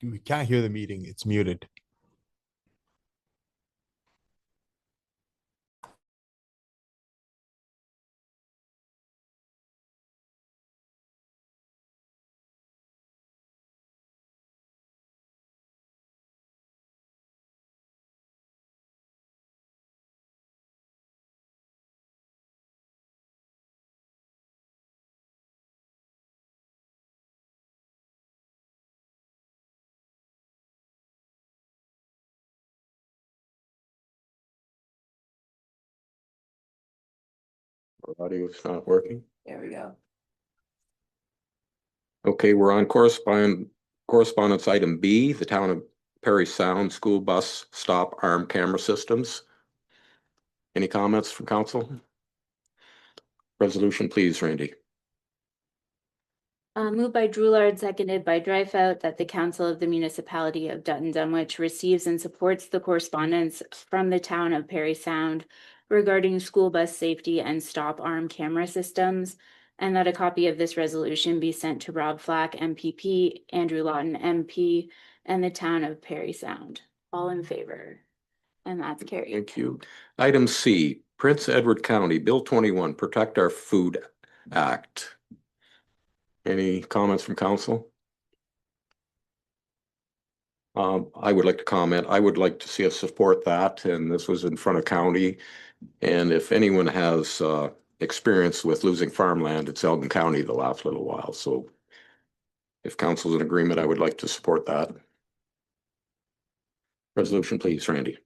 We can't hear the meeting. It's muted. Our audio is not working. There we go. Okay, we're on correspondence item B, the town of Parry Sound school bus stop arm camera systems. Any comments from council? Resolution, please, Randy. Moved by Droulard, seconded by Dryfout, that the Council of the Municipality of Dutton Dunwich receives and supports the correspondence from the town of Parry Sound regarding school bus safety and stop arm camera systems, and that a copy of this resolution be sent to Rob Flack, MPP, Andrew Lawton, MP, and the town of Parry Sound. All in favor? And that's carried. Thank you. Item C, Prince Edward County, Bill 21, Protect Our Food Act. Any comments from council? I would like to comment. I would like to see us support that, and this was in front of county. And if anyone has experience with losing farmland, it's Elgin County the last little while. So if council's in agreement, I would like to support that. Resolution, please, Randy.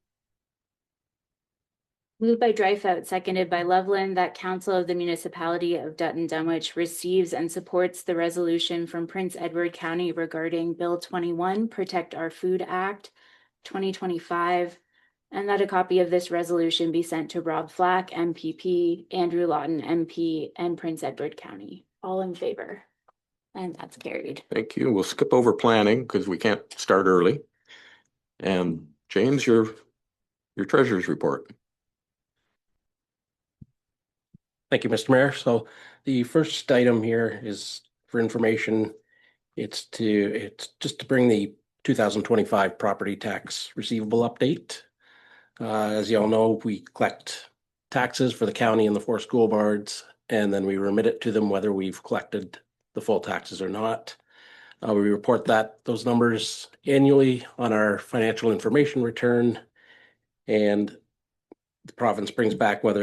Moved by Dryfout, seconded by Loveland, that Council of the Municipality of Dutton Dunwich receives and supports the resolution from Prince Edward County regarding Bill 21, Protect Our Food Act 2025, and that a copy of this resolution be sent to Rob Flack, MPP, Andrew Lawton, MP, and Prince Edward County. All in favor? And that's carried. Thank you. We'll skip over planning because we can't start early. And James, your treasurer's report. Thank you, Mr. Mayor. So the first item here is for information. It's just to bring the 2025 property tax receivable update. As you all know, we collect taxes for the county and the 4 school boards, and then we remit it to them whether we've collected the full taxes or not. We report those numbers annually on our financial information return, and the province brings back what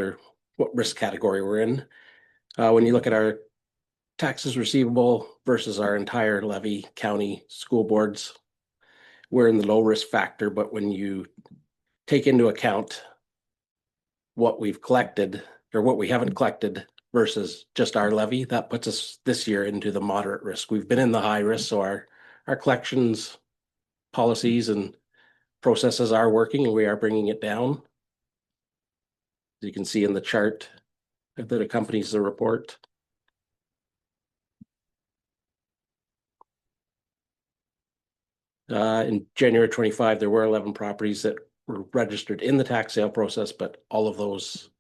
risk category we're in. When you look at our taxes receivable versus our entire levy county school boards, we're in the low risk factor. But when you take into account what we've collected or what we haven't collected versus just our levy, that puts us this year into the moderate risk. We've been in the high risk, so our collections policies and processes are working, and we are bringing it down. As you can see in the chart that accompanies the report. In January 25, there were 11 properties that were registered in the tax sale process, but all of those,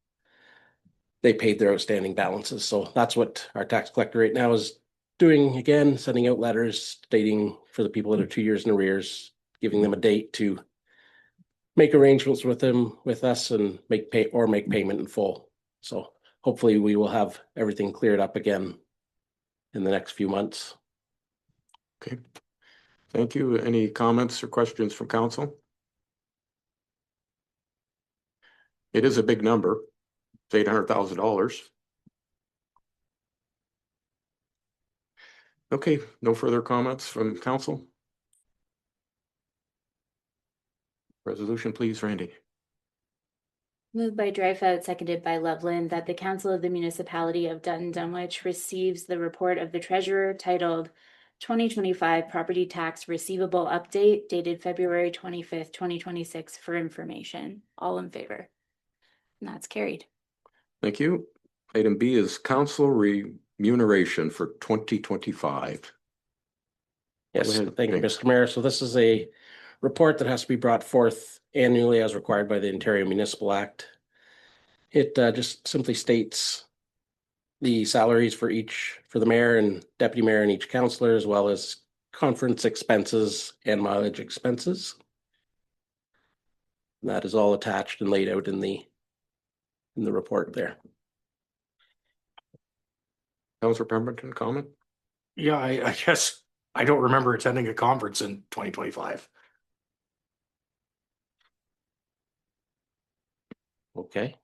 they paid their outstanding balances. So that's what our tax collector right now is doing again, sending out letters stating for the people that are 2 years in arrears, giving them a date to make arrangements with us and make payment in full. So hopefully we will have everything cleared up again in the next few months. Okay. Thank you. Any comments or questions from council? It is a big number. It's $800,000. Okay, no further comments from council. Resolution, please, Randy. Moved by Dryfout, seconded by Loveland, that the Council of the Municipality of Dutton Dunwich receives the report of the treasurer titled 2025 Property Tax Receivable Update dated February 25th, 2026 for information. All in favor? And that's carried. Thank you. Item B is council remuneration for 2025. Yes, thank you, Mr. Mayor. So this is a report that has to be brought forth annually as required by the Ontario Municipal Act. It just simply states the salaries for the mayor and deputy mayor and each councillor, as well as conference expenses and mileage expenses. And that is all attached and laid out in the report there. Councillor Pemberton, comment? Yeah, I guess I don't remember attending a conference in 2025. Okay.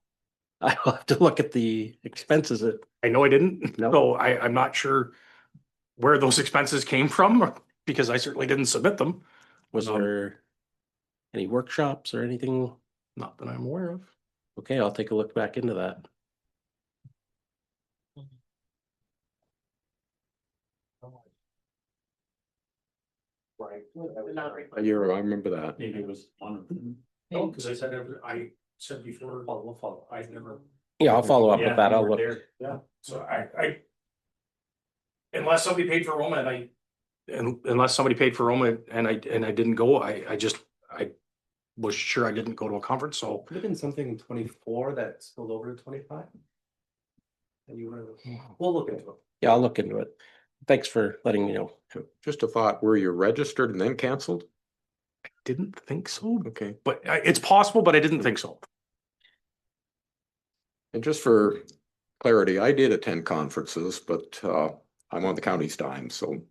I will have to look at the expenses. I know I didn't, No. so I'm not sure where those expenses came from because I certainly didn't submit them. Was there any workshops or anything? Not that I'm aware of. Okay, I'll take a look back into that. Right. I remember that. Maybe it was one of them. No, because I said before, we'll follow. I've never. Yeah, I'll follow up Yeah, with that. you I'll were look. there. Yeah, so I. Unless somebody paid for Roma unless somebody paid for Roma and I didn't go, I was sure I didn't go to a conference, so. Could have been something in 24 that spilled over to 25. And you were, we'll look into it. Yeah, I'll look into it. Thanks for letting me know. Just a thought, were you registered and then canceled? Didn't think so, Okay. but it's possible, but I didn't think so. And just for clarity, I did attend conferences, but I'm on the county's dime, so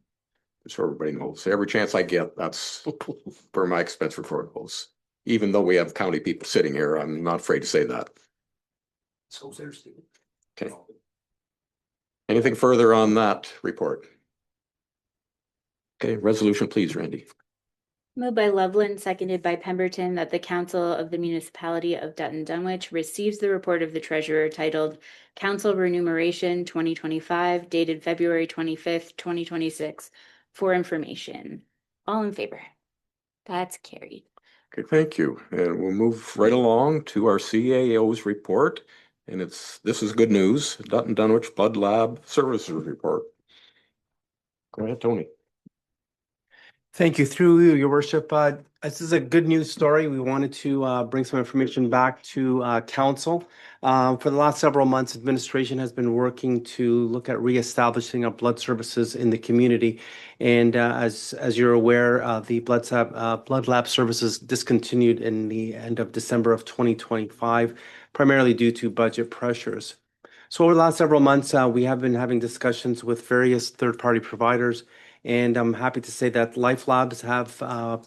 just so everybody knows, every chance I get, that's where my expense report goes. Even though we have county people sitting here, I'm not afraid to say that. So there's. Okay. Anything further on that report? Okay, resolution, please, Randy. Moved by Loveland, seconded by Pemberton, that the Council of the Municipality of Dutton Dunwich receives the report of the treasurer titled Council Remuneration 2025, dated February 25th, 2026, for information. All in favor? That's carried. Okay, thank you. And we'll move right along to our CAO's report. And this is good news, Dutton Dunwich Blood Lab Services Report. Go ahead, Tony. Thank you. Through your worship, this is a good news story. We wanted to bring some information back to council. For the last several months, administration has been working to look at reestablishing our blood services in the community. And as you're aware, the blood lab services discontinued in the end of December of 2025, primarily due to budget pressures. So over the last several months, we have been having discussions with various third-party providers. And I'm happy to say that Life Labs have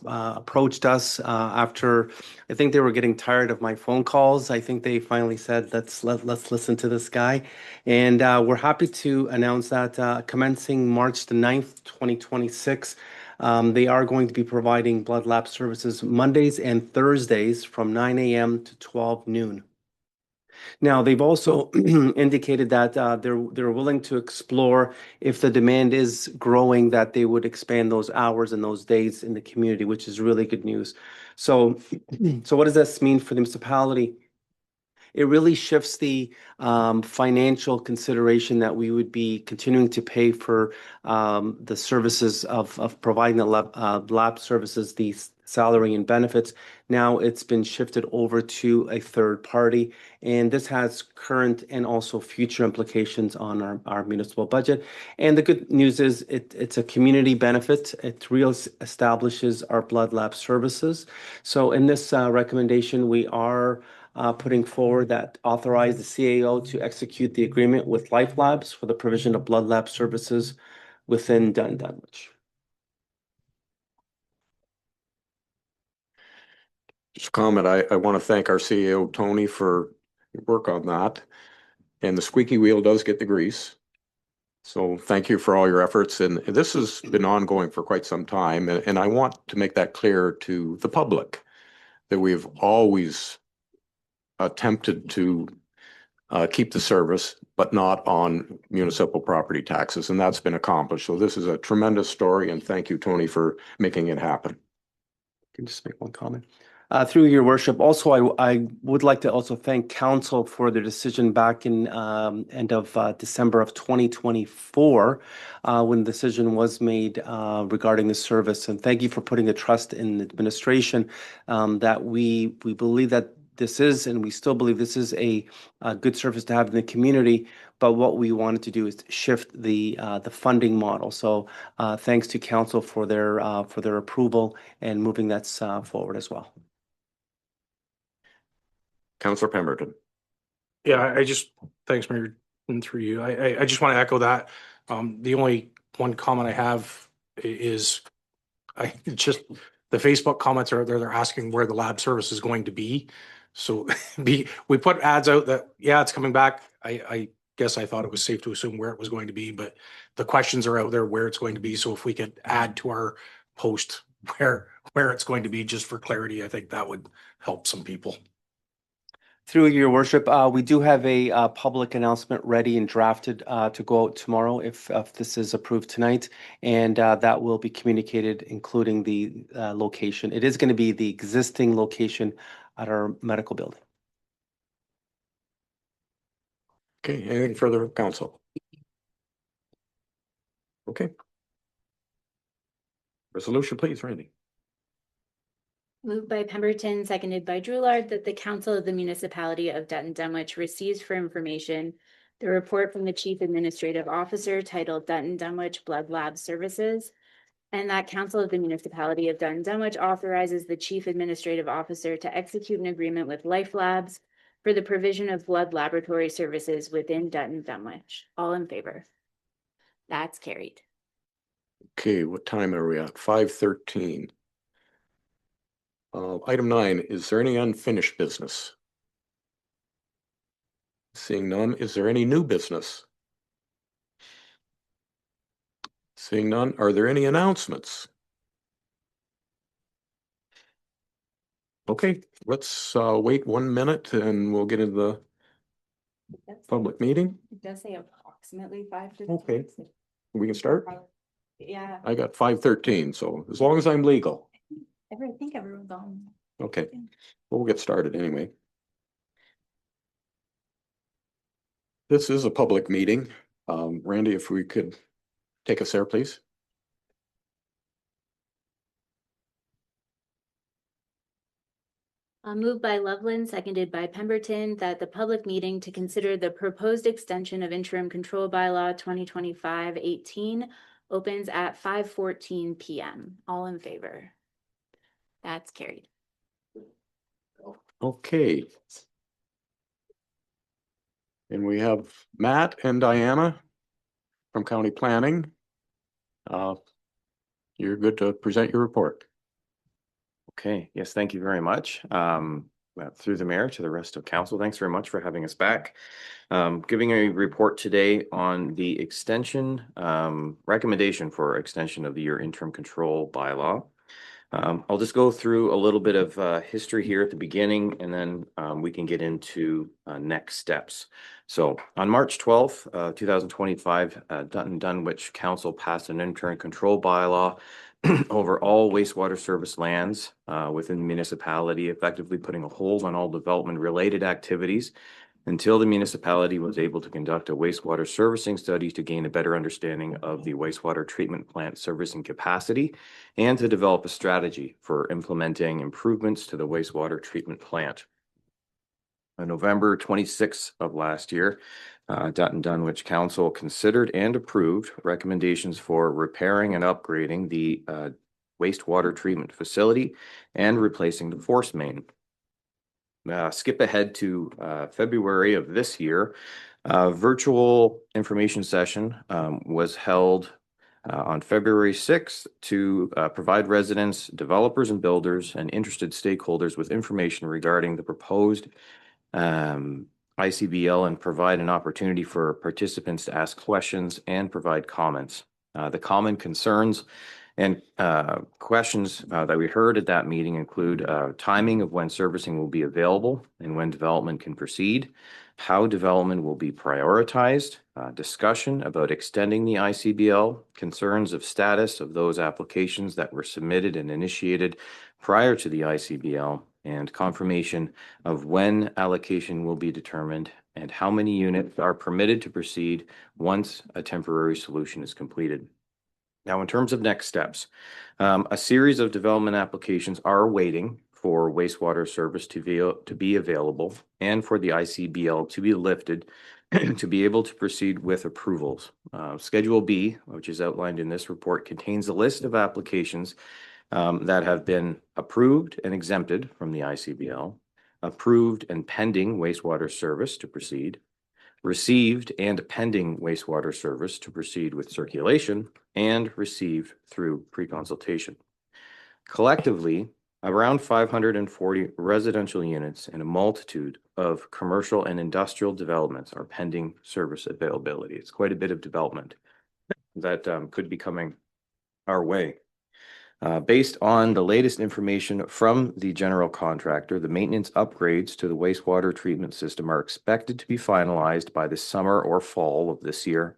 approached us after I think they were getting tired of my phone calls. I think they finally said, let's listen to this guy. And we're happy to announce that commencing March the 9th, 2026, they are going to be providing blood lab services Mondays and Thursdays from 9 a.m. to 12 noon. Now, they've also indicated that they're willing to explore if the demand is growing, that they would expand those hours and those days in the community, which is really good news. So what does this mean for the municipality? It really shifts the financial consideration that we would be continuing to pay for the services of providing the lab services, the salary and benefits. Now it's been shifted over to a third party, and this has current and also future implications on our municipal budget. And the good news is it's a community benefit. It establishes our blood lab services. So in this recommendation, we are putting forward that authorize the CAO to execute the agreement with Life Labs for the provision of blood lab services within Dutton Dunwich. Just a comment, I want to thank our CEO, Tony, for your work on that. And the squeaky wheel does get the grease. So thank you for all your efforts. And this has been ongoing for quite some time. And I want to make that clear to the public that we've always attempted to keep the service, but not on municipal property taxes. And that's been accomplished. So this is a tremendous story. And thank you, Tony, for making it happen. I can just make one comment. Through your worship, also, I would like to also thank council for their decision back in end of December of 2024 when the decision was made regarding the service. And thank you for putting the trust in the administration that we believe that this is, and we still believe this is a good service to have in the community. But what we wanted to do is shift the funding model. So thanks to council for their approval and moving that forward as well. Councillor Pemberton. Yeah, thanks, Mayor, and through you. I just want to echo that. The only one comment I have is the Facebook comments are there. They're asking where the lab service is going to be. So we put ads out that, yeah, it's coming back. I guess I thought it was safe to assume where it was going to be, but the questions are out there where it's going to be. So if we could add to our post where it's going to be, just for clarity, I think that would help some people. Through your worship, we do have a public announcement ready and drafted to go out tomorrow if this is approved tonight, and that will be communicated, including the location. It is going to be the existing location at our medical building. Okay, anything further, council? Okay. Resolution, please, Randy. Moved by Pemberton, seconded by Drouillard, that the Council of the Municipality of Dutton Dunwich receives for information the report from the Chief Administrative Officer titled Dutton Dunwich Blood Lab Services, and that Council of the Municipality of Dutton Dunwich authorizes the Chief Administrative Officer to execute an agreement with Life Labs for the provision of blood laboratory services within Dutton Dunwich. All in favor? That's carried. Okay, what time are we at? 5:13. Item 9, is there any unfinished business? Seeing none, is there any new business? Seeing none, are there any announcements? Okay, let's wait 1 minute and we'll get into the public meeting. It does say approximately 5:15. Okay, we can start. Yeah, I got 5:13, so as long as I'm legal. I think everyone's on. Okay, well, we'll get started anyway. This is a public meeting. Randy, if we could take us there, please. Moved by Loveland, seconded by Pemberton, that the public meeting to consider the proposed extension of interim control bylaw 2025-18 opens at 5:14 p.m. All in favor? That's carried. Okay. And we have Matt and Diana from County Planning. You're good to present your report. Okay, yes, thank you very much. Through the mayor to the rest of council, thanks very much for having us back. Giving a report today on the extension, recommendation for extension of the year interim control bylaw. I'll just go through a little bit of history here at the beginning, and then we can get into next steps. So on March 12th, 2025, Dutton Dunwich Council passed an interim control bylaw over all wastewater service lands within the municipality, effectively putting a hold on all development related activities until the municipality was able to conduct a wastewater servicing study to gain a better understanding of the wastewater treatment plant servicing capacity and to develop a strategy for implementing improvements to the wastewater treatment plant. On November 26th of last year, Dutton Dunwich Council considered and approved recommendations for repairing and upgrading the wastewater treatment facility and replacing the force main. Skip ahead to February of this year. Virtual information session was held on February 6th to provide residents, developers and builders and interested stakeholders with information regarding the proposed ICBL and provide an opportunity for participants to ask questions and provide comments. The common concerns and questions that we heard at that meeting include timing of when servicing will be available and when development can proceed, how development will be prioritized, discussion about extending the ICBL, concerns of status of those applications that were submitted and initiated prior to the ICBL, and confirmation of when allocation will be determined and how many units are permitted to proceed once a temporary solution is completed. Now, in terms of next steps, a series of development applications are waiting for wastewater service to be available and for the ICBL to be lifted to be able to proceed with approvals. Schedule B, which is outlined in this report, contains a list of applications that have been approved and exempted from the ICBL, approved and pending wastewater service to proceed, received and pending wastewater service to proceed with circulation, and received through pre-consultation. Collectively, around 540 residential units and a multitude of commercial and industrial developments are pending service availability. It's quite a bit of development that could be coming our way. Based on the latest information from the general contractor, the maintenance upgrades to the wastewater treatment system are expected to be finalized by the summer or fall of this year.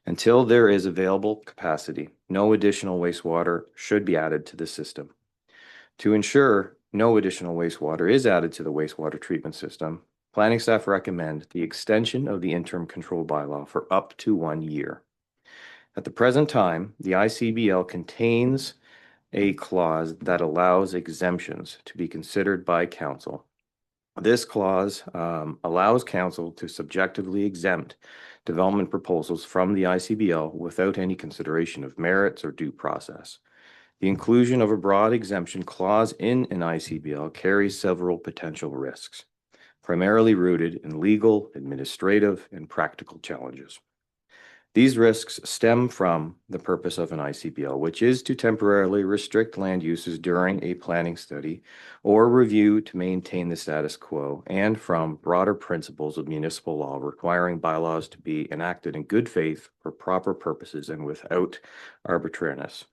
Until there is available capacity, no additional wastewater should be added to the system. To ensure no additional wastewater is added to the wastewater treatment system, planning staff recommend the extension of the interim control bylaw for up to 1 year. At the present time, the ICBL contains a clause that allows exemptions to be considered by council. This clause allows council to subjectively exempt development proposals from the ICBL without any consideration of merits or due process. The inclusion of a broad exemption clause in an ICBL carries several potential risks, primarily rooted in legal, administrative, and practical challenges. These risks stem from the purpose of an ICBL, which is to temporarily restrict land uses during a planning study or review to maintain the status quo, and from broader principles of municipal law requiring bylaws to be enacted in good faith for proper purposes and without arbitrariness.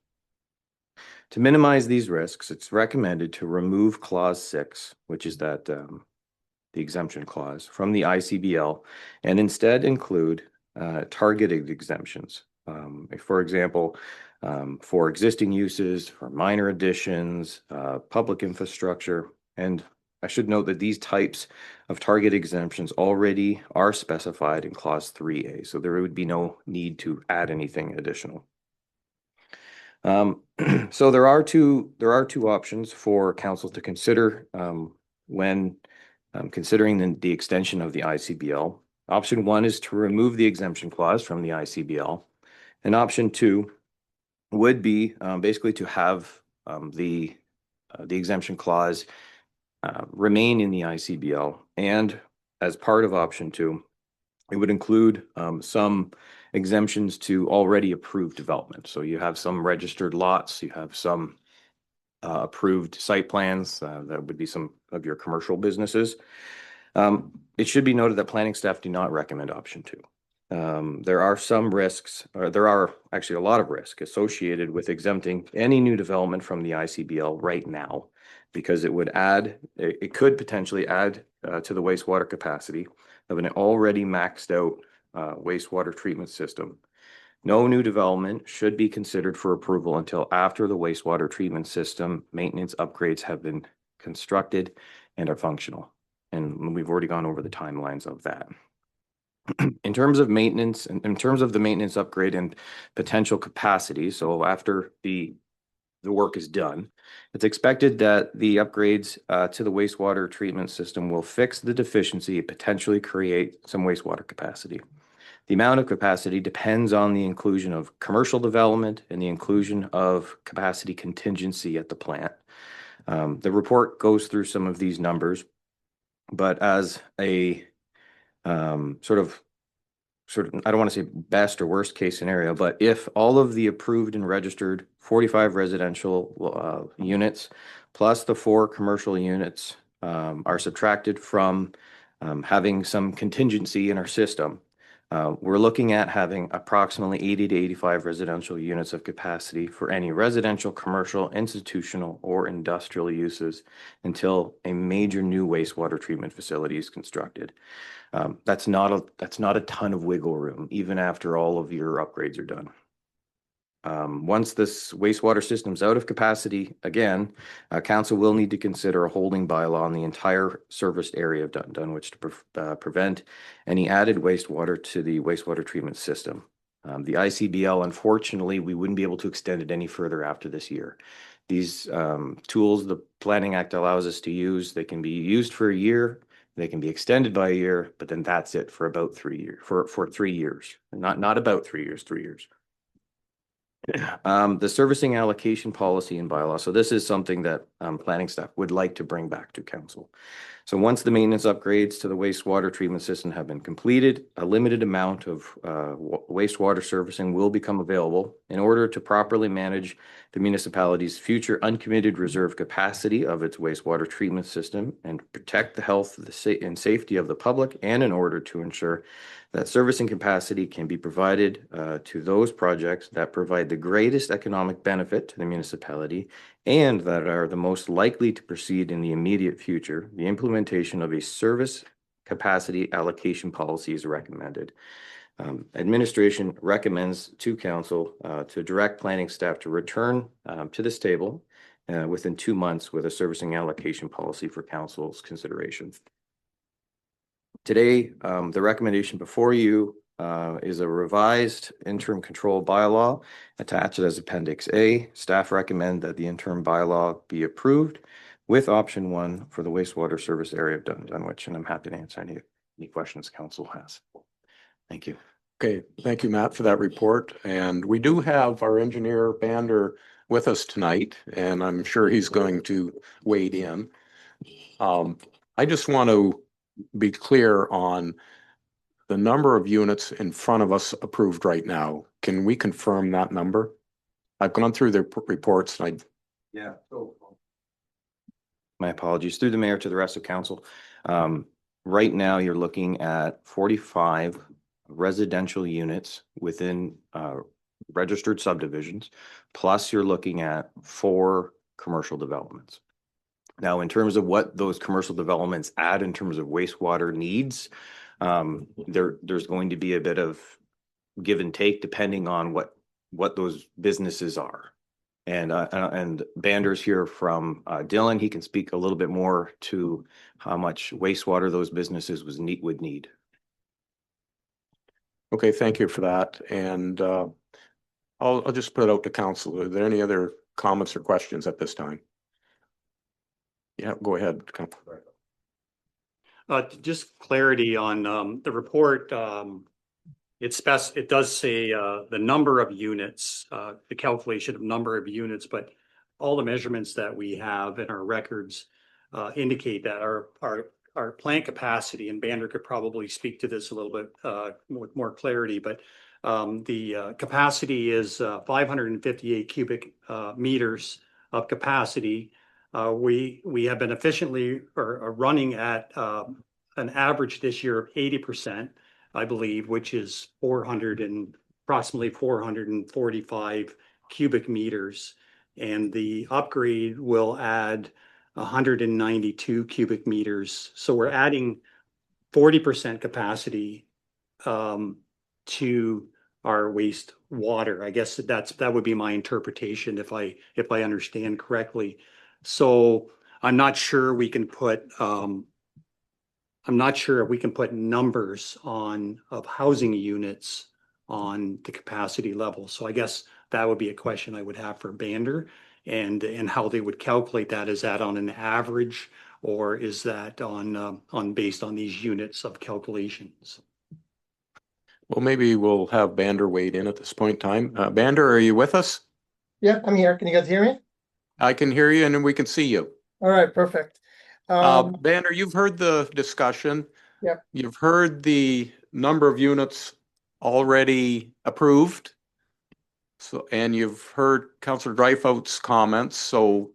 To minimize these risks, it's recommended to remove Clause 6, which is that the exemption clause, from the ICBL and instead include targeted exemptions. For example, for existing uses, for minor additions, public infrastructure. And I should note that these types of target exemptions already are specified in Clause 3A, so there would be no need to add anything additional. So there are two options for council to consider when considering the extension of the ICBL. Option 1 is to remove the exemption clause from the ICBL, and option 2 would be basically to have the exemption clause remain in the ICBL, and as part of option 2, it would include some exemptions to already approved development. So you have some registered lots, you have some approved site plans, that would be some of your commercial businesses. It should be noted that planning staff do not recommend option 2. There are some risks, or there are actually a lot of risk associated with exempting any new development from the ICBL right now, because it could potentially add to the wastewater capacity of an already maxed out wastewater treatment system. No new development should be considered for approval until after the wastewater treatment system maintenance upgrades have been constructed and are functional. And we've already gone over the timelines of that. In terms of maintenance, in terms of the maintenance upgrade and potential capacity, so after the work is done, it's expected that the upgrades to the wastewater treatment system will fix the deficiency and potentially create some wastewater capacity. The amount of capacity depends on the inclusion of commercial development and the inclusion of capacity contingency at the plant. The report goes through some of these numbers, but as a sort of, I don't want to say best or worst case scenario, but if all of the approved and registered 45 residential units plus the 4 commercial units are subtracted from having some contingency in our system, we're looking at having approximately 80 to 85 residential units of capacity for any residential, commercial, institutional, or industrial uses until a major new wastewater treatment facility is constructed. That's not a ton of wiggle room, even after all of your upgrades are done. Once this wastewater system's out of capacity, again, council will need to consider a holding bylaw on the entire serviced area of Dutton Dunwich to prevent any added wastewater to the wastewater treatment system. The ICBL, unfortunately, we wouldn't be able to extend it any further after this year. These tools, the Planning Act allows us to use, they can be used for a year, they can be extended by a year, but then that's it for about 3 years, for 3 years, not about 3 years, 3 years. The servicing allocation policy and bylaw. So this is something that planning staff would like to bring back to council. So once the maintenance upgrades to the wastewater treatment system have been completed, a limited amount of wastewater servicing will become available in order to properly manage the municipality's future uncommitted reserve capacity of its wastewater treatment system and protect the health and safety of the public, and in order to ensure that servicing capacity can be provided to those projects that provide the greatest economic benefit to the municipality and that are the most likely to proceed in the immediate future. The implementation of a service capacity allocation policy is recommended. Administration recommends to council to direct planning staff to return to this table within 2 months with a servicing allocation policy for council's consideration. Today, the recommendation before you is a revised interim control bylaw attached as Appendix A. Staff recommend that the interim bylaw be approved with option 1 for the wastewater service area of Dutton Dunwich, and I'm happy to answer any questions council has. Thank you. Okay, thank you, Matt, for that report. And we do have our engineer Bander with us tonight, and I'm sure he's going to wade in. I just want to be clear on the number of units in front of us approved right now. Can we confirm that number? I've gone through the reports and Yeah. My apologies. Through the mayor to the rest of council. Right now, you're looking at 45 residential units within registered subdivisions, plus you're looking at 4 commercial developments. Now, in terms of what those commercial developments add in terms of wastewater needs, there's going to be a bit of give and take depending on what those businesses are. And Bander's here from Dillon. He can speak a little bit more to how much wastewater those businesses would need. okay, thank you for that. And I'll just put it out to council. Are there any other comments or questions at this time? Yeah, go ahead. Just clarity on the report. It does say the number of units, the calculation of number of units, but all the measurements that we have in our records indicate that our plant capacity, and Bander could probably speak to this a little bit with more clarity, but the capacity is 558 cubic meters of capacity. We have been efficiently or running at an average this year of 80%, I believe, which is approximately 445 cubic meters. And the upgrade will add 192 cubic meters. So we're adding 40% capacity to our wastewater. I guess that would be my interpretation if I understand correctly. So I'm not sure we can put numbers of housing units on the capacity level. So I guess that would be a question I would have for Bander, and how they would calculate that. Is that on an average, or is that on based on these units of calculations? Well, maybe we'll have Bander wade in at this point in time. Bander, are you with us? Yeah, I'm here. Can you guys hear me? I can hear you and we can see you. All right, perfect. Bander, you've heard the discussion. Yep. You've heard the number of units already approved. So, and you've heard Councillor Dreyfout's comments. So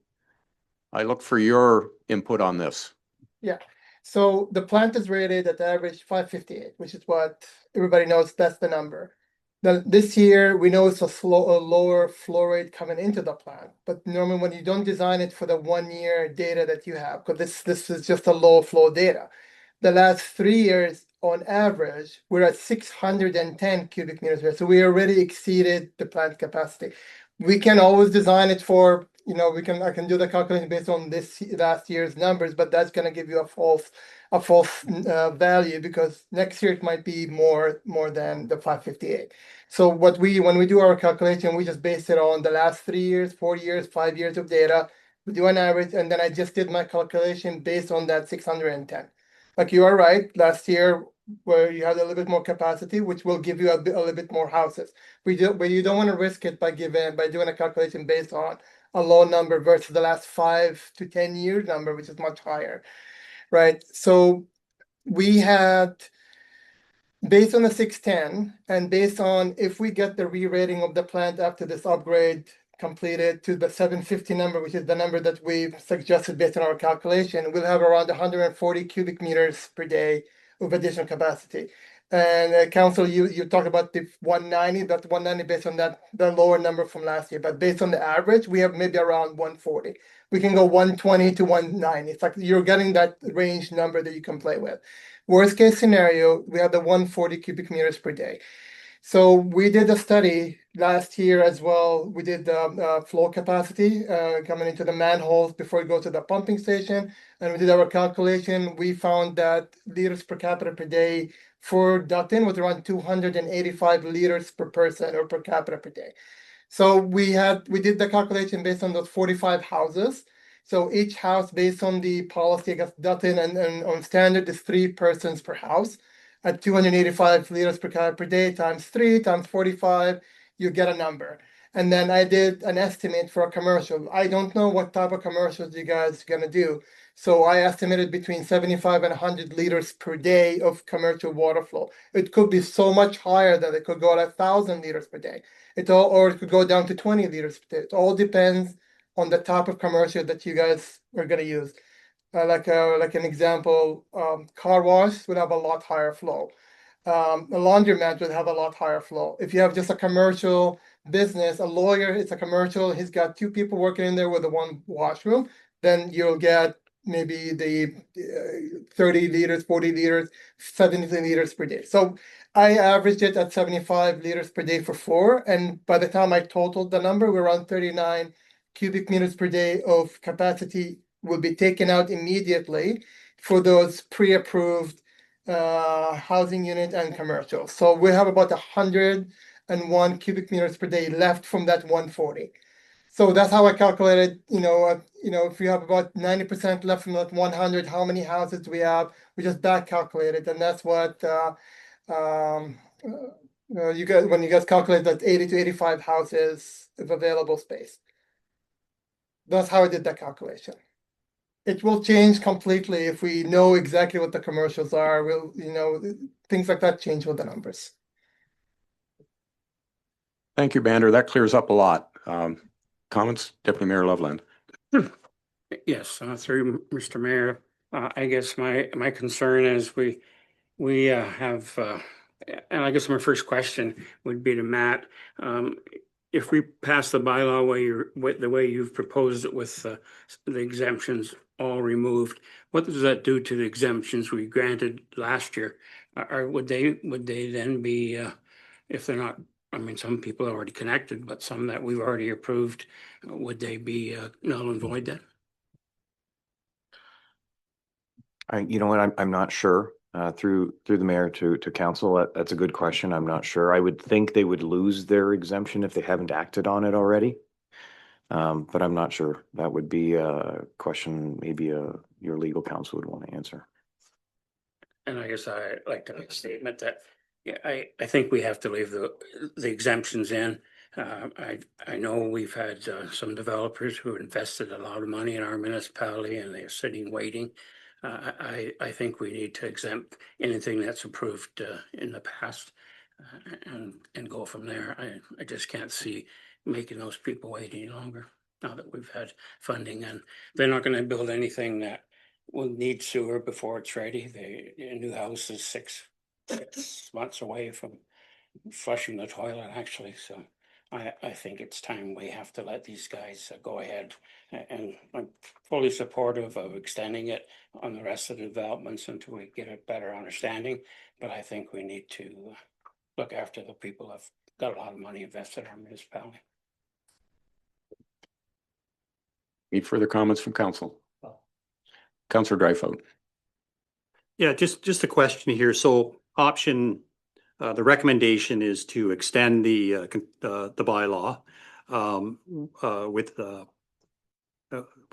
I look for your input on this. Yeah. So the plant is rated at the average 558, which is what everybody knows. That's the number. Now, this year, we know it's a lower flow rate coming into the plant, but normally when you don't design it for the 1 year data that you have, because this is just a low flow data. The last 3 years, on average, we're at 610 cubic meters. So we already exceeded the plant capacity. We can always design it for, I can do the calculation based on this last year's numbers, but that's gonna give you a false value, because next year it might be more than the 558. So when we do our calculation, we just base it on the last 3 years, 4 years, 5 years of data. We do an average, and then I just did my calculation based on that 610. Like you are right, last year where you had a little bit more capacity, which will give you a little bit more houses. But you don't want to risk it by doing a calculation based on a low number versus the last 5 to 10 year number, which is much higher, right? So we had, based on the 610 and based on if we get the re-rating of the plant after this upgrade completed to the 750 number, which is the number that we've suggested based on our calculation, we'll have around 140 cubic meters per day of additional capacity. And council, you talk about the 190, that's 190 based on the lower number from last year, but based on the average, we have maybe around 140. We can go 120 to 190. It's like you're getting that range number that you can play with. Worst case scenario, we have the 140 cubic meters per day. So we did a study last year as well. We did the flow capacity coming into the manholes before we go to the pumping station. And we did our calculation. We found that liters per capita per day for Dutton was around 285 liters per person or per capita per day. So we did the calculation based on those 45 houses. So each house, based on the policy, I guess Dutton and on standard, is 3 persons per house. At 285 liters per capita per day times 3 times 45, you get a number. And then I did an estimate for a commercial. I don't know what type of commercials you guys are gonna do. So I estimated between 75 and 100 liters per day of commercial water flow. It could be so much higher that it could go to 1,000 liters per day. Or it could go down to 20 liters per day. It all depends on the type of commercial that you guys are gonna use. Like an example, car wash would have a lot higher flow. A laundromat would have a lot higher flow. If you have just a commercial business, a lawyer, it's a commercial, he's got 2 people working in there with a 1 washroom, then you'll get maybe the 30 liters, 40 liters, 70 liters per day. So I averaged it at 75 liters per day for 4. And by the time I totaled the number, we're around 39 cubic meters per day of capacity will be taken out immediately for those pre-approved housing unit and commercial. So we have about 101 cubic meters per day left from that 140. So that's how I calculated, if we have about 90% left from that 100, how many houses do we have? We just back calculated, and that's what you guys, when you guys calculate that 80 to 85 houses of available space. That's how I did that calculation. It will change completely if we know exactly what the commercials are. Things like that change with the numbers. Thank you, Bander. That clears up a lot. Comments, Deputy Mayor Loveland? Yes, through Mr. Mayor, I guess my concern is we have, and I guess my first question would be to Matt. If we pass the bylaw the way you've proposed it with the exemptions all removed, what does that do to the exemptions we granted last year? Or would they then be, if they're not, I mean, some people are already connected, but some that we've already approved, would they be null and void then? You know what, I'm not sure. Through the mayor to council, that's a good question. I'm not sure. I would think they would lose their exemption if they haven't acted on it already. But I'm not sure. That would be a question maybe your legal counsel would want to answer. And I guess I'd like to make a statement that, yeah, I think we have to leave the exemptions in. I know we've had some developers who invested a lot of money in our municipality and they're sitting waiting. I think we need to exempt anything that's approved in the past and go from there. I just can't see making those people wait any longer now that we've had funding, and they're not going to build anything that will need sewer before it's ready. The new house is six months away from flushing the toilet, actually. So I think it's time we have to let these guys go ahead, and I'm fully supportive of extending it on the rest of the developments until we get a better understanding. But I think we need to look after the people who've got a lot of money invested in our municipality. Any further comments from council? Councillor Dryfoot. Yeah, just a question here. So option, the recommendation is to extend the bylaw with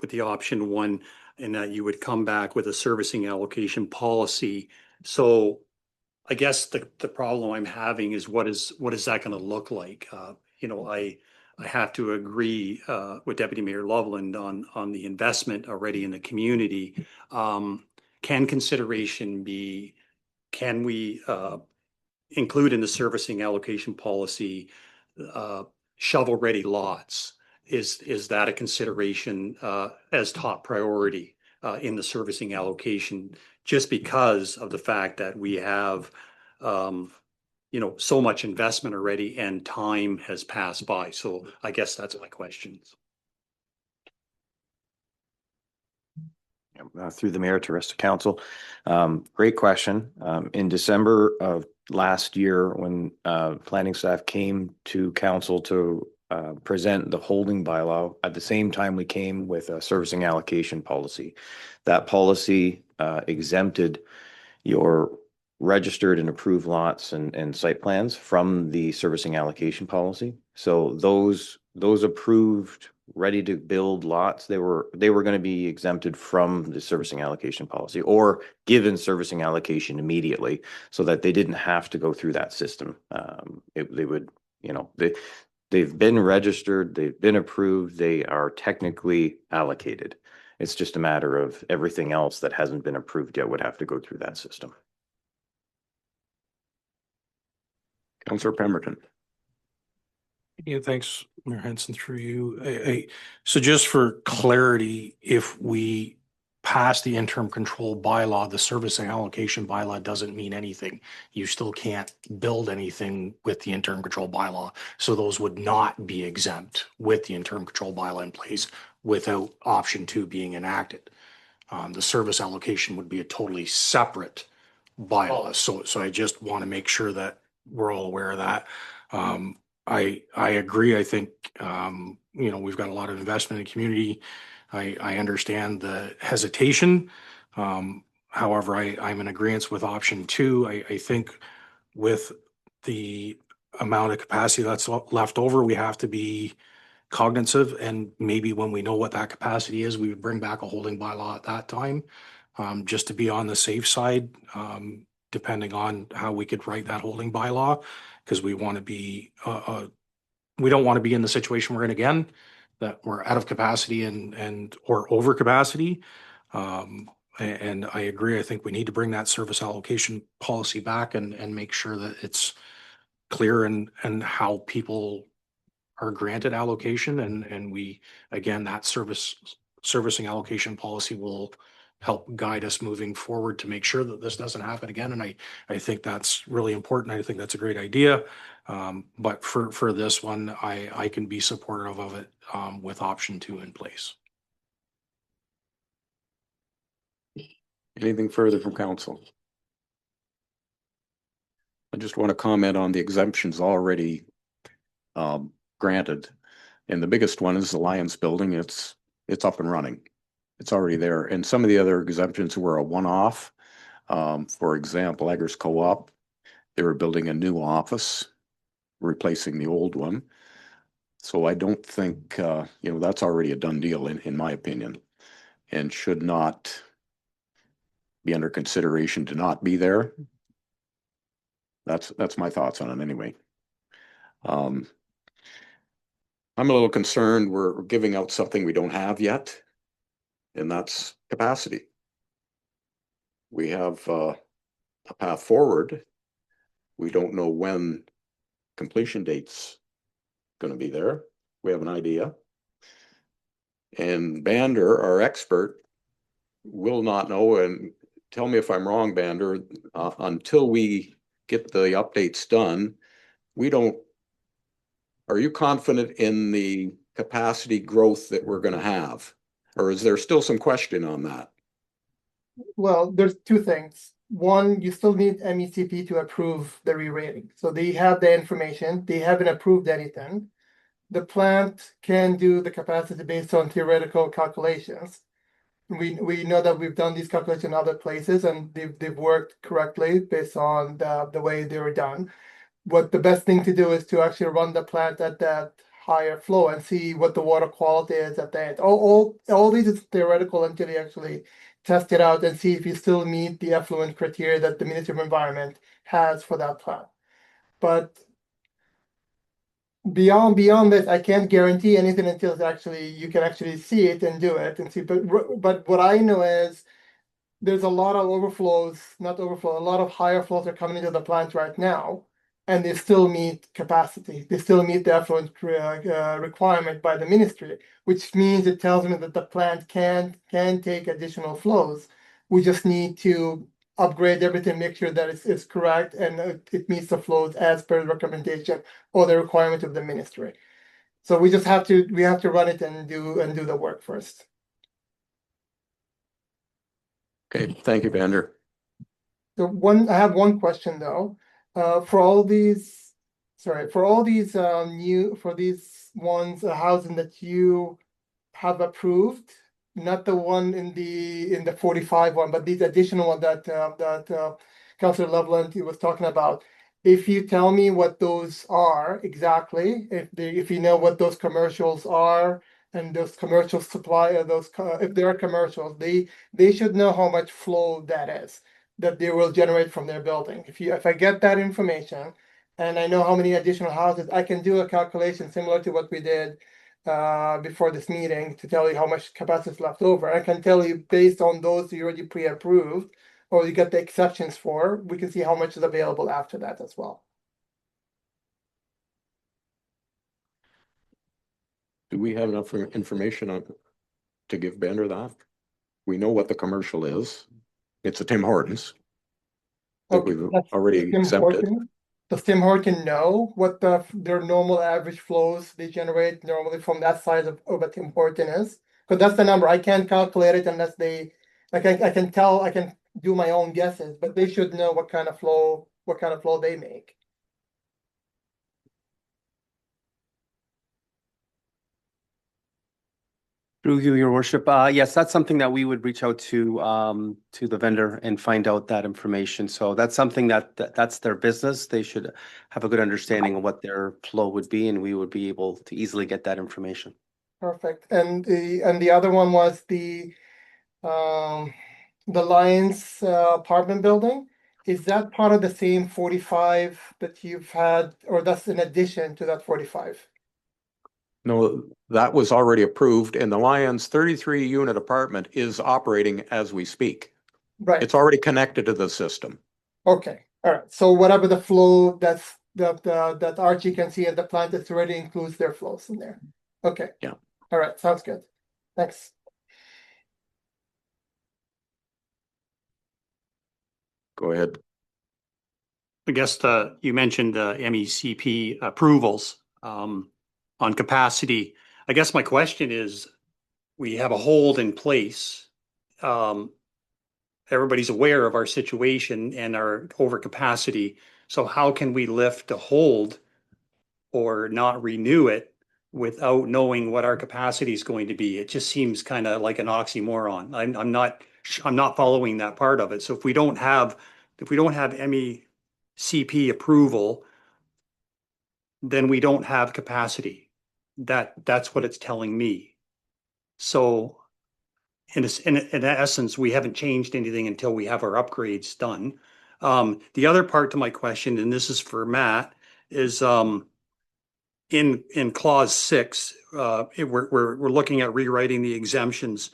the option one, and that you would come back with a servicing allocation policy. So I guess the problem I'm having is what is that going to look like? I have to agree with Deputy Mayor Loveland on the investment already in the community. Can consideration be, can we include in the servicing allocation policy shovel-ready lots? Is that a consideration as top priority in the servicing allocation, just because of the fact that we have so much investment already and time has passed by? So I guess that's my questions. Through the mayor to rest of council. Great question. In December of last year, when planning staff came to council to present the holding bylaw, at the same time we came with a servicing allocation policy. That policy exempted your registered and approved lots and site plans from the servicing allocation policy. So those approved, ready to build lots, they were going to be exempted from the servicing allocation policy, or given servicing allocation immediately, so that they didn't have to go through that system. They would, they've been registered, they've been approved, they are technically allocated. It's just a matter of everything else that hasn't been approved yet would have to go through that system. Councillor Pemberton. Yeah, thanks, Mayor Henson, through you. So just for clarity, if we pass the interim control bylaw, the servicing allocation bylaw doesn't mean anything. You still can't build anything with the interim control bylaw. So those would not be exempt with the interim control bylaw in place without option 2 being enacted. The service allocation would be a totally separate bylaw. So I just want to make sure that we're all aware of that. I agree. I think, we've got a lot of investment in the community. I understand the hesitation. However, I'm in agreement with option 2. I think with the amount of capacity that's left over, we have to be cognizant, and maybe when we know what that capacity is, we would bring back a holding bylaw at that time, just to be on the safe side, depending on how we could write that holding bylaw, because we want to be, we don't want to be in the situation we're in again, that we're out of capacity and or over capacity. And I agree. I think we need to bring that service allocation policy back and make sure that it's clear and how people are granted allocation, and we, again, that servicing allocation policy will help guide us moving forward to make sure that this doesn't happen again. And I think that's really important. I think that's a great idea. But for this one, I can be supportive of it with option 2 in place. Anything further from council? I just want to comment on the exemptions already granted. And the biggest one is the Lions building. It's up and running. It's already there. And some of the other exemptions were a one-off. For example, Eggers Co-op, they were building a new office, replacing the old one. So I don't think, that's already a done deal in my opinion, and should not be under consideration to not be there. That's my thoughts on it anyway. I'm a little concerned we're giving out something we don't have yet, and that's capacity. We have a path forward. We don't know when completion date's going to be there. We have an idea. And Bander, our expert, will not know, and tell me if I'm wrong, Bander, until we get the updates done, we don't. Are you confident in the capacity growth that we're going to have? Or is there still some question on that? Well, there's two things. One, you still need MECP to approve the re-rating. So they have the information. They haven't approved anything. the plant can do the capacity based on theoretical calculations. We know that we've done these calculations in other places and they've worked correctly based on the way they were done. What the best thing to do is to actually run the plant at that higher flow and see what the water quality is at the end. All these is theoretical until you actually test it out and see if you still meet the effluent criteria that the Ministry of Environment has for that plant. But beyond this, I can't guarantee anything until it's actually you can actually see it and do it and see. But what I know is there's a lot of overflows, not overflow, a lot of higher flows are coming into the plant right now, and they still meet capacity. They still meet the effluent requirement by the ministry, which means it tells me that the plant can take additional flows. We just need to upgrade everything, make sure that it's correct and it meets the flows as per the recommendation or the requirement of the ministry. So we just have to run it and do the work first. Okay, thank you, Bender. So I have one question though. For all these housing that you have approved, not the one in the 45 one, but these additional one that Councilor Loveland was talking about. If you tell me what those are exactly, if you know what those commercials are and those commercial supply if they are commercials, they should know how much flow that is that they will generate from their building. If I get that information and I know how many additional houses, I can do a calculation similar to what we did before this meeting to tell you how much capacity is left over. I can tell you based on those you already pre-approved or you get the exceptions for, we can see how much is available after that as well. Do we have enough information on to give Bender that? We know what the commercial is. It's a Tim Hortons that Okay, we've that's already Tim accepted. Horton. Does Tim Horton know what their normal average flows they generate normally from that size of a Tim Horton is? Because that's the number. I can't calculate it unless they like I can do my own guesses, but they should know what kind of flow they make. Through you, your worship. Yes, that's something that we would reach out to the vendor and find out that information. So that's something that's their business. They should have a good understanding of what their flow would be, and we would be able to easily get that information. Perfect. And the other one was the Lions apartment building. Is that part of the same 45 that you've had, or that's in addition to that 45? No, that was already approved and the Lions 33 unit apartment is operating as we speak. Right. It's already connected to the system. Okay. All right. So whatever the flow that Archie can see at the plant, it already includes their flows in there. Okay. Yeah. All right. Sounds good. Thanks. Go ahead. I guess you mentioned MECP approvals on capacity. I guess my question is, we have a hold in place. Everybody's aware of our situation and our overcapacity. So how can we lift a hold or not renew it without knowing what our capacity is going to be? It just seems kind of like an oxymoron. I'm not following that part of it. So if we don't have MECP approval, then we don't have capacity. That's what it's telling me. So in essence, we haven't changed anything until we have our upgrades done. The other part to my question, and this is for Matt, is in clause 6, we're looking at rewriting the exemptions.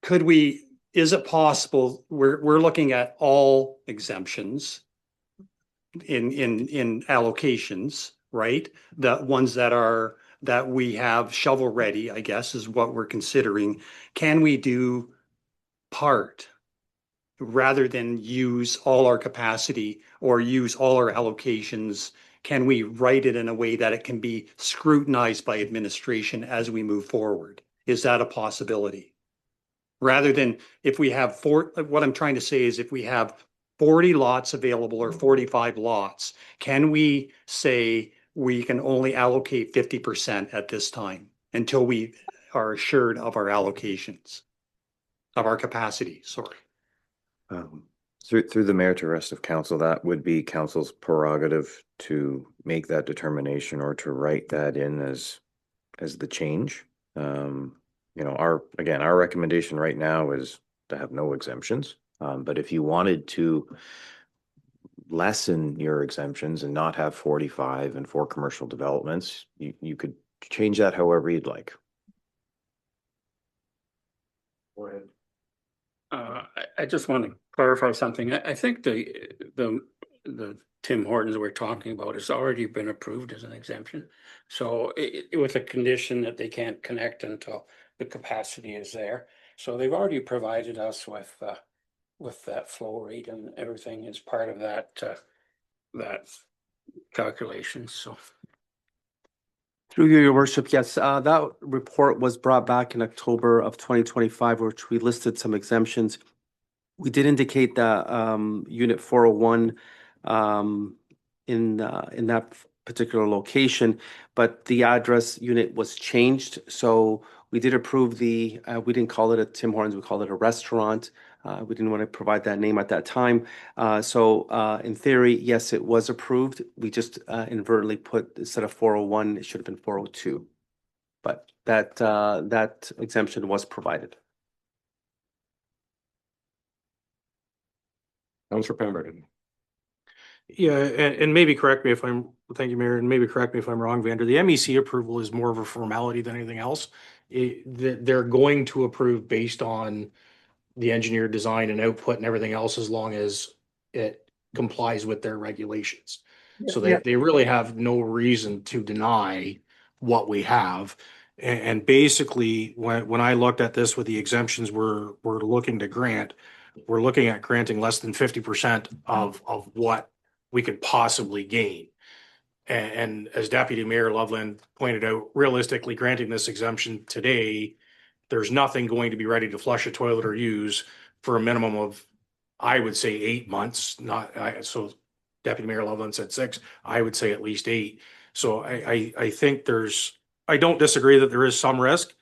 Is it possible we're looking at all exemptions in allocations, right? The ones that we have shovel ready, I guess, is what we're considering. Can we do part rather than use all our capacity or use all our allocations? Can we write it in a way that it can be scrutinized by administration as we move forward? Is that a possibility? Rather than if we have what I'm trying to say is if we have 40 lots available or 45 lots, can we say we can only allocate 50% at this time until we are assured of our allocations, of our capacity, sorry. Through the mayor to rest of council, that would be council's prerogative to make that determination or to write that in as the change. You know, our recommendation right now is to have no exemptions. But if you wanted to lessen your exemptions and not have 45 and 4 commercial developments, you could change that however you'd like. Go ahead. I just want to clarify something. I think the Tim Hortons we're talking about has already been approved as an exemption. So with a condition that they can't connect until the capacity is there. So they've already provided us with that flow rate and everything as part of that calculation. So. Through you, your worship, yes, that report was brought back in October of 2025, which we listed some exemptions. We did indicate that Unit 401 in that particular location, but the address unit was changed. So we did approve we didn't call it a Tim Hortons, we called it a restaurant. We didn't want to provide that name at that time. So in theory, yes, it was approved. We just inadvertently put, instead of 401, it should have been 402. But that exemption was provided. Councillor Pemberton. Yeah, and maybe correct me if thank you, Mayor, and maybe correct me if I'm wrong, Vander. The MEC approval is more of a formality than anything else. They're going to approve based on the engineer design and output and everything else, as long as it complies with their regulations. So they really have no reason to deny what we have. And basically, when I looked at this with the exemptions we're looking to grant, we're looking at granting less than 50% of what we could possibly gain. And as Deputy Mayor Loveland pointed out, realistically, granting this exemption today, there's nothing going to be ready to flush a toilet or use for a minimum of, I would say, 8 months. So Deputy Mayor Loveland said 6. I would say at least 8. So I think I don't disagree that there is some risk,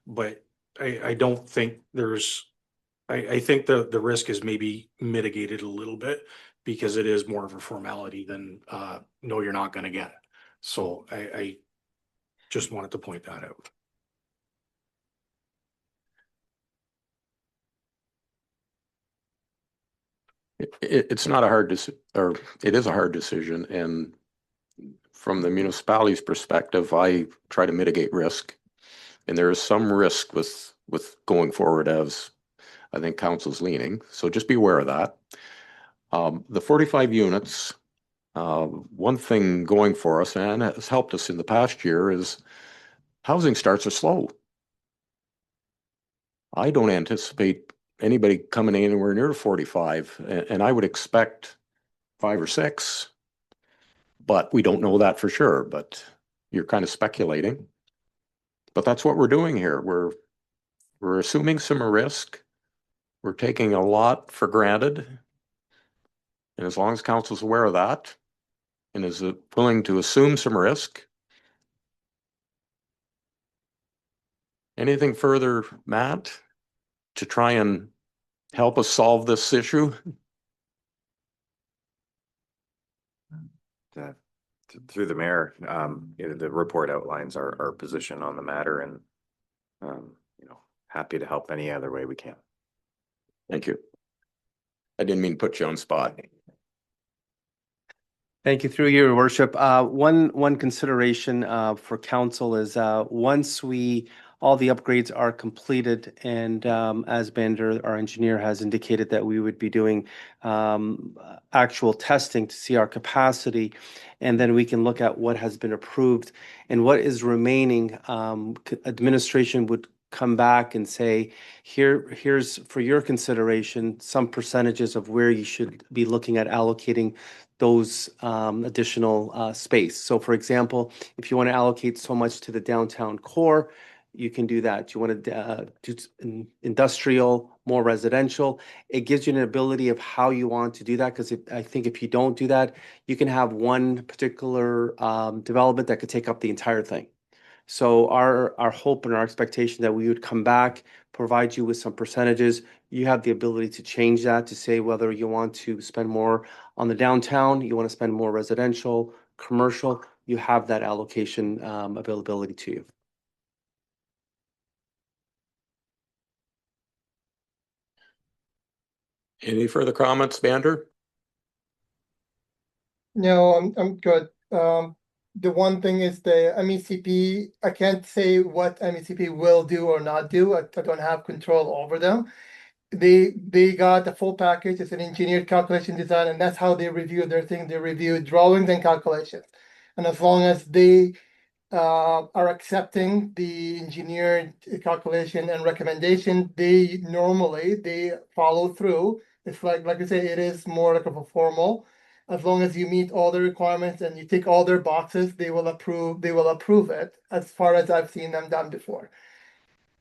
but I don't think I think the risk is maybe mitigated a little bit, because it is more of a formality than no, you're not going to get it. So I just wanted to point that out. It's not a hard decision, or it is a hard decision. And from the municipality's perspective, I try to mitigate risk. And there is some risk with going forward, as I think council's leaning. So just be aware of that. The 45 units, one thing going for us, and has helped us in the past year, is housing starts are slow. I don't anticipate anybody coming anywhere near 45, and I would expect 5 or 6, but we don't know that for sure. But you're kind of speculating. But that's what we're doing here. We're assuming some risk. We're taking a lot for granted. And as long as council's aware of that and is willing to assume some risk. Anything further, Matt, to try and help us solve this issue? Through the mayor, the report outlines our position on the matter, and happy to help any other way we can. Thank you. I didn't mean to put you on spot. Thank you, through your worship. One consideration for council is once all the upgrades are completed, and as Bender, our engineer, has indicated that we would be doing actual testing to see our capacity, and then we can look at what has been approved and what is remaining. Administration would come back and say, here's for your consideration some percentages of where you should be looking at allocating those additional space. So for example, if you want to allocate so much to the downtown core, you can do that. Do you want to do industrial, more residential? It gives you an ability of how you want to do that, because I think if you don't do that, you can have one particular development that could take up the entire thing. So our hope and our expectation that we would come back, provide you with some percentages. You have the ability to change that to say whether you want to spend more on the downtown, you want to spend more residential, commercial, you have that allocation availability to you. Any further comments, Vander? No, I'm good. The one thing is the MECP, I can't say what MECP will do or not do. I don't have control over them. They got the full package. It's an engineered calculation design, and that's how they review their thing. They review drawings and calculations. And as long as they are accepting the engineered calculation and recommendation, they follow through. It's like I say, it is more like of a formal. As long as you meet all the requirements and you tick all their boxes, they will approve it, as far as I've seen them done before.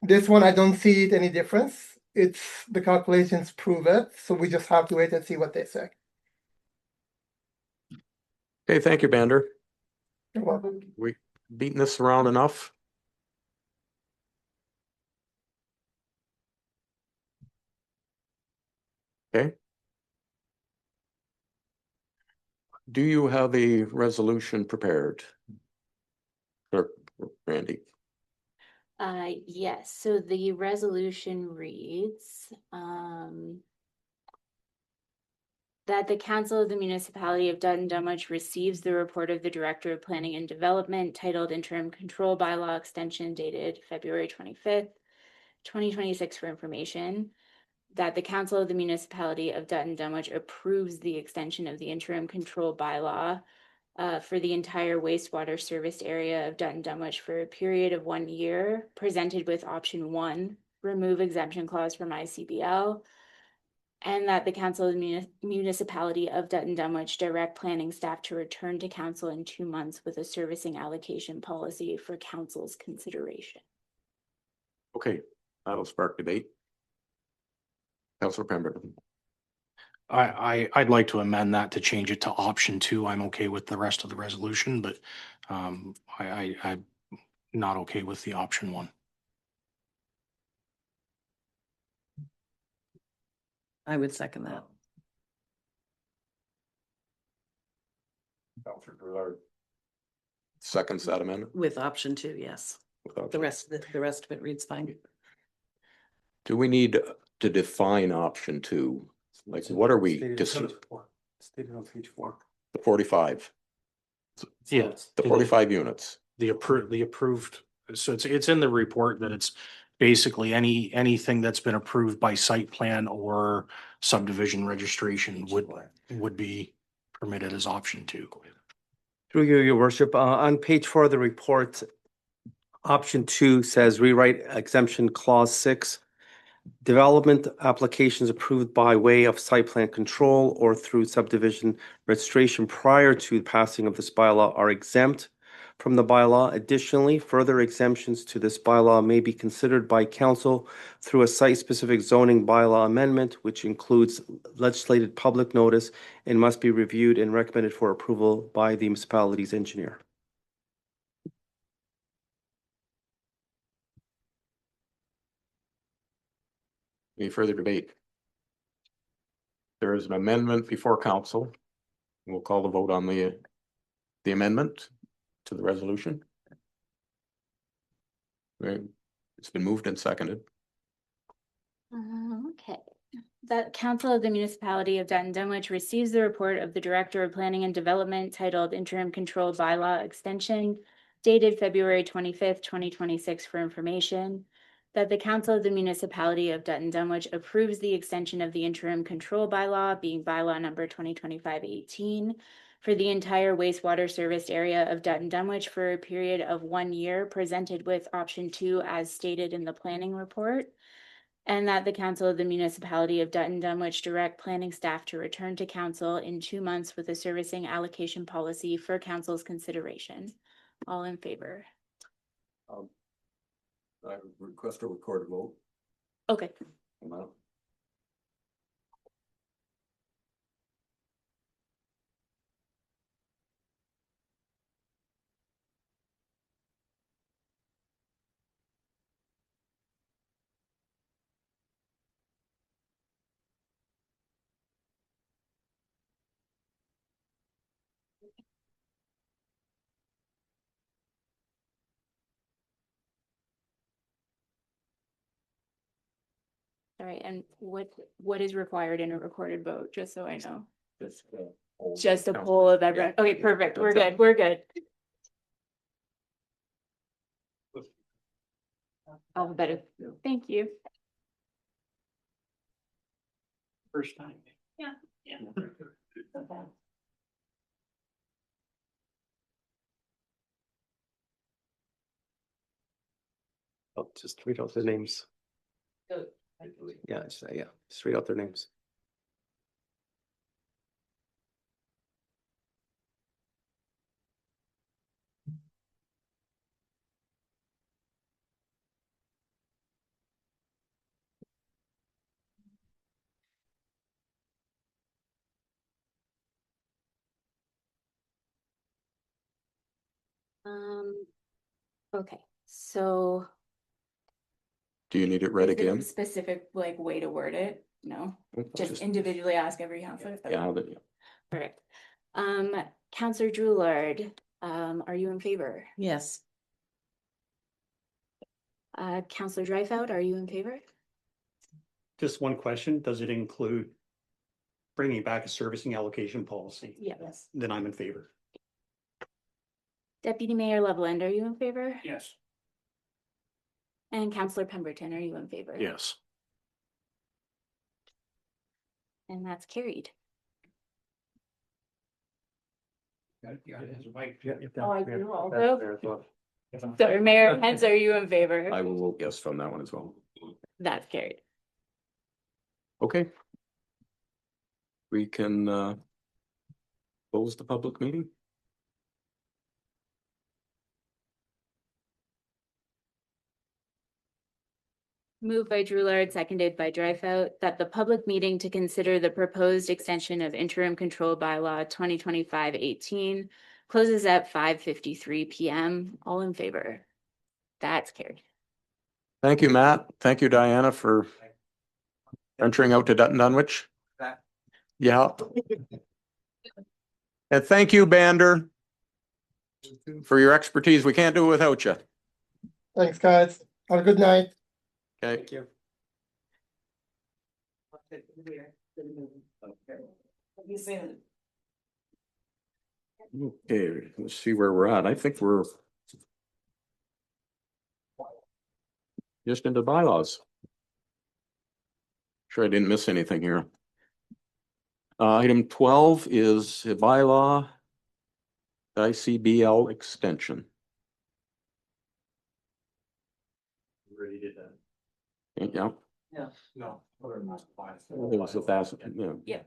This one, I don't see it any difference. It's the calculations prove it, so we just have to wait and see what they say. Okay, thank you, Vander. You're welcome. We beaten this around enough? Okay. Do you have a resolution prepared? Clerk Randy? Yes, so the resolution reads, that the Council of the Municipality of Dutton Dunwich receives the report of the Director of Planning and Development titled Interim Control Bylaw Extension dated February 25th, 2026 for information. That the Council of the Municipality of Dutton Dunwich approves the extension of the interim control bylaw for the entire wastewater serviced area of Dutton Dunwich for a period of 1 year, presented with option 1, remove exemption clause from ICBL. And that the Council of the Municipality of Dutton Dunwich direct planning staff to return to council in 2 months with a servicing allocation policy for council's consideration. Okay, that'll spark debate. Councilor Pemberton. I'd like to amend that to change it to option 2. I'm okay with the rest of the resolution, but I'm not okay with the option 1. I would second that. Councilor Gerard. Seconds that amendment? With option 2, yes. Without- The rest of it reads fine. Do we need to define option 2? Like, what are we, Stated on page 4. the 45, Yeah, the 45 units? the approved, so it's in the report that it's basically anything that's been approved by site plan or subdivision registration would be permitted as option 2. Through you, your worship, on page 4 of the report, option 2 says rewrite exemption clause 6. Development applications approved by way of site plan control or through subdivision registration prior to passing of this bylaw are exempt from the bylaw. Additionally, further exemptions to this bylaw may be considered by council through a site-specific zoning bylaw amendment, which includes legislated public notice and must be reviewed and recommended for approval by the municipality's engineer. Any further debate? There is an amendment before council. We'll call the vote on the amendment to the resolution. Right. It's been moved and seconded. Okay. That Council of the Municipality of Dutton Dunwich receives the report of the Director of Planning and Development titled Interim Control Bylaw Extension dated February 25th, 2026 for information. That the Council of the Municipality of Dutton Dunwich approves the extension of the interim control bylaw, being bylaw number 2025-18, for the entire wastewater serviced area of Dutton Dunwich for a period of 1 year, presented with option 2 as stated in the planning report. And that the Council of the Municipality of Dutton Dunwich direct planning staff to return to council in 2 months with a servicing allocation policy for council's consideration. All in favor? I request a recorded vote. Okay. on that. All right, and what is required in a recorded vote, just so I know? Just, Just a poll of everyone. Okay, perfect. We're good. We're good. Alphabetic. Thank you. First time. Yeah. Okay. Oh, just read out their names. Yeah, just read out their names. Okay, so. do you need it read is there a again? specific like way to word it? No, just Just- individually ask every counselor. Yeah, but Perfect. Counselor Drulard, are you in favor? Yes. Counselor Dreifeld, are you in favor? Just one question, does it include bringing back a servicing allocation policy? Yes. Then I'm in favor. Deputy Mayor Loveland, are you in favor? Yes. And Counselor Pemberton, are you in favor? yes. And that's carried. Oh, I do also. Sorry, Mayor Hens, are you in favor? I will vote yes from that one as well. That's carried. Okay. We can close the public meeting. Moved by Drulard, seconded by Dreifeld, that the public meeting to consider the proposed extension of interim control bylaw 2025-18 closes at 5:53 PM. All in favor? That's carried. Thank you, Matt. Thank you, Diana, for venturing out to Dutton Dunwich. Yeah. And thank you, Bander, for your expertise. We can't do it without you. Thanks, guys. Have a good night. Okay. Thank you. Okay, let's see where we're at. I think we're just into bylaws. Sure, I didn't miss anything here. Item 12 is a bylaw ICBL extension. Already did that. Yeah. No. It was a fast, yeah.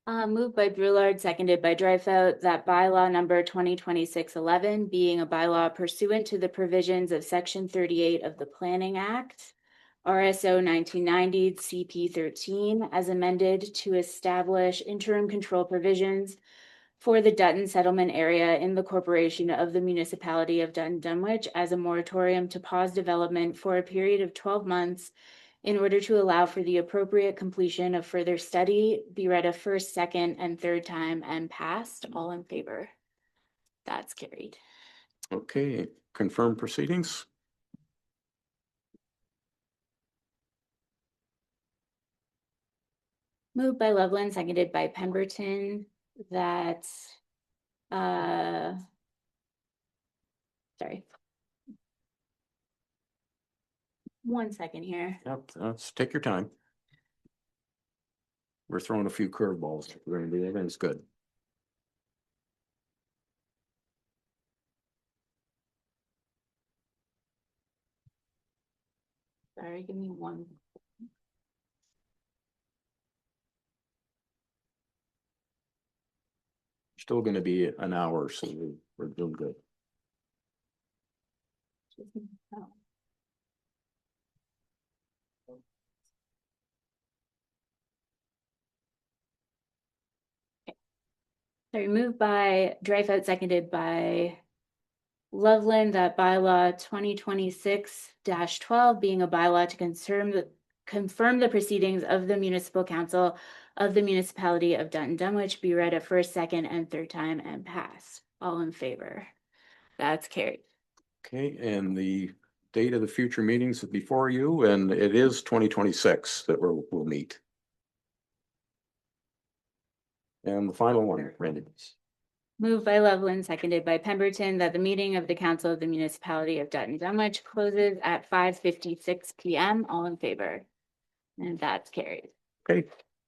Moved by Drulard, seconded by Dreifeld, that bylaw number 2026-11 being a bylaw pursuant to the provisions of section 38 of the Planning Act, RSO 1990 CP 13, as amended to establish interim control provisions for the Dutton settlement area in the corporation of the municipality of Dutton Dunwich as a moratorium to pause development for a period of 12 months in order to allow for the appropriate completion of further study, be read a first, second, and third time and passed. All in favor? That's carried. Okay, confirm proceedings. Moved by Loveland, seconded by Pemberton, that, sorry. 1 second here. Yep, let's take your time. We're throwing a few curveballs. We're gonna do everything's good. Sorry, give me one. Still gonna be an hour, so we're doing good. Sorry, moved by Dreyfus, seconded by Loveland, that bylaw 2026-12 being a bylaw to confirm the proceedings of the municipal council of the municipality of Dutton Dunwich be read a first, second, and third time and passed. All in favor? That's carried. Okay, and the date of the future meetings is before you, and it is 2026 that we'll meet. And the final one, Randy. Moved by Loveland, seconded by Pemberton, that the meeting of the council of the municipality of Dutton Dunwich closes at 5:56 p.m. All in favor? And that's carried. Okay,